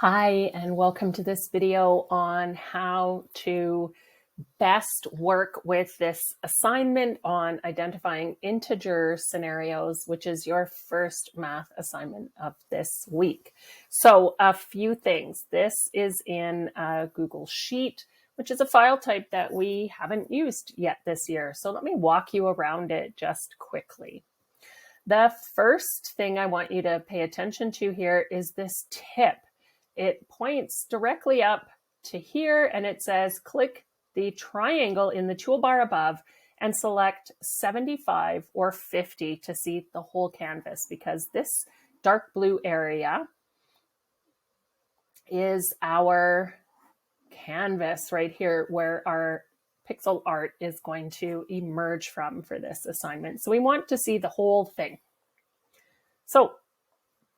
Hi, and welcome to this video on how to best work with this assignment on identifying integer scenarios, which is your first math assignment of this week. So a few things. This is in a Google Sheet, which is a file type that we haven't used yet this year. So let me walk you around it just quickly. The first thing I want you to pay attention to here is this tip. It points directly up to here and it says click the triangle in the toolbar above and select 75 or 50 to see the whole canvas, because this dark blue area is our canvas right here where our pixel art is going to emerge from for this assignment. So we want to see the whole thing. So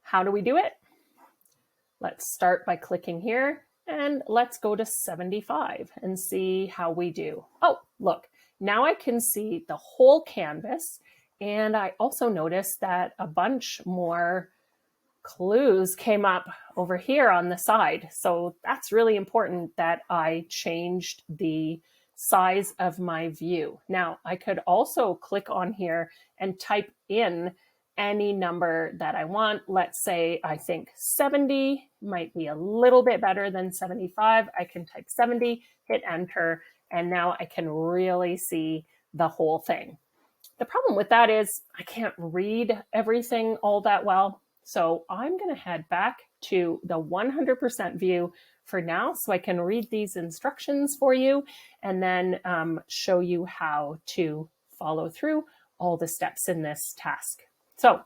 how do we do it? Let's start by clicking here and let's go to 75 and see how we do. Oh, look, now I can see the whole canvas. And I also noticed that a bunch more clues came up over here on the side. So that's really important that I changed the size of my view. Now I could also click on here and type in any number that I want. Let's say I think 70 might be a little bit better than 75. I can type 70, hit enter, and now I can really see the whole thing. The problem with that is I can't read everything all that well. So I'm going to head back to the 100% view for now so I can read these instructions for you and then show you how to follow through all the steps in this task. So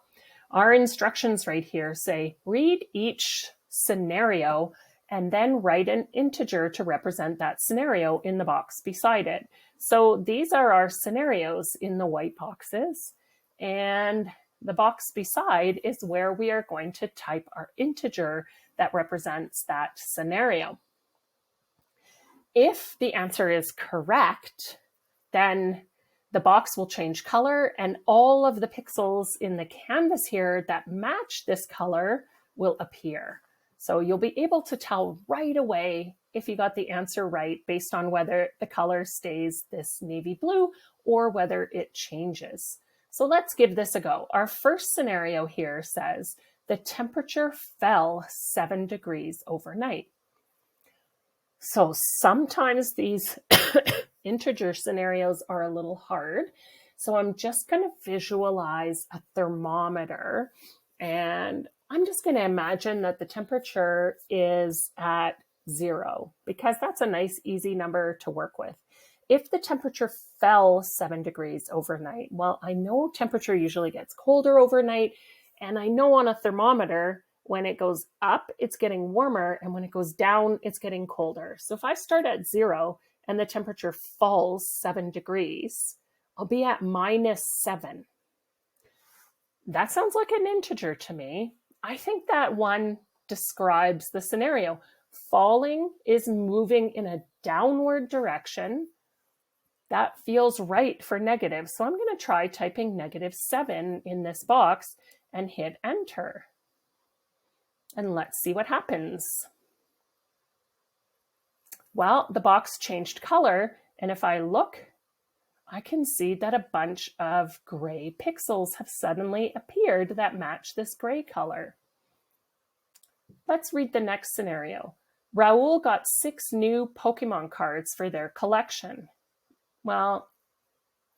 our instructions right here say read each scenario and then write an integer to represent that scenario in the box beside it. So these are our scenarios in the white boxes, and the box beside is where we are going to type our integer that represents that scenario. If the answer is correct, then the box will change color and all of the pixels in the canvas here that match this color will appear. So you'll be able to tell right away if you got the answer right based on whether the color stays this navy blue or whether it changes. So let's give this a go. Our first scenario here says the temperature fell 7 degrees overnight. So sometimes these integer scenarios are a little hard. So I'm just going to visualize a thermometer, and I'm just going to imagine that the temperature is at 0 because that's a nice, easy number to work with. If the temperature fell 7 degrees overnight, well, I know temperature usually gets colder overnight, and I know on a thermometer, when it goes up, it's getting warmer, and when it goes down, it's getting colder. So if I start at 0 and the temperature falls 7 degrees, I'll be at -7. That sounds like an integer to me. I think that one describes the scenario. Falling is moving in a downward direction. That feels right for negative. So I'm going to try typing -7 in this box and hit enter. And let's see what happens. Well, the box changed color, and if I look, I can see that a bunch of gray pixels have suddenly appeared that match this gray color. Let's read the next scenario. Raul got 6 new Pokemon cards for their collection. Well,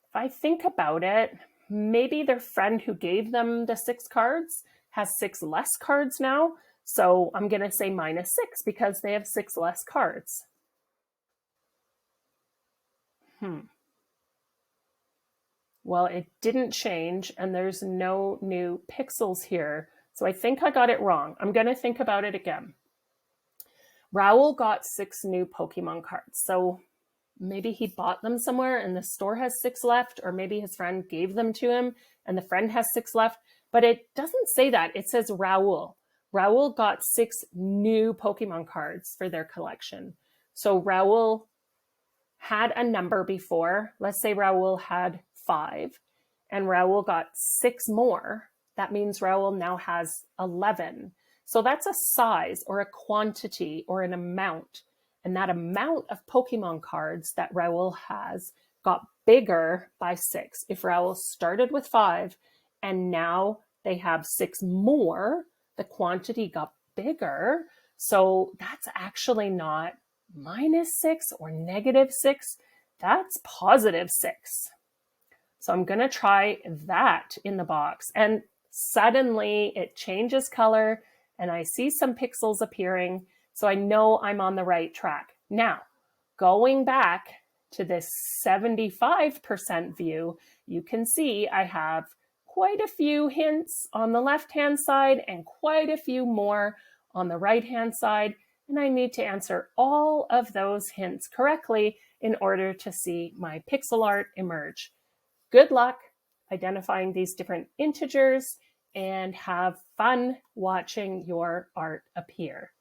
if I think about it, maybe their friend who gave them the 6 cards has 6 less cards now. So I'm going to say -6 because they have 6 less cards. Well, it didn't change and there's no new pixels here. So I think I got it wrong. I'm going to think about it again. Raul got 6 new Pokemon cards. So maybe he bought them somewhere and the store has 6 left, or maybe his friend gave them to him and the friend has 6 left. But it doesn't say that. It says Raul. Raul got 6 new Pokemon cards for their collection. So Raul had a number before. Let's say Raul had 5 and Raul got 6 more. That means Raul now has 11. So that's a size or a quantity or an amount. And that amount of Pokemon cards that Raul has got bigger by 6. If Raul started with 5 and now they have 6 more, the quantity got bigger. So that's actually not -6 or -6. That's +6. So I'm going to try that in the box. And suddenly it changes color and I see some pixels appearing. So I know I'm on the right track. Now, going back to this 75% view, you can see I have quite a few hints on the left-hand side and quite a few more on the right-hand side. And I need to answer all of those hints correctly in order to see my pixel art emerge. Good luck identifying these different integers and have fun watching your art appear.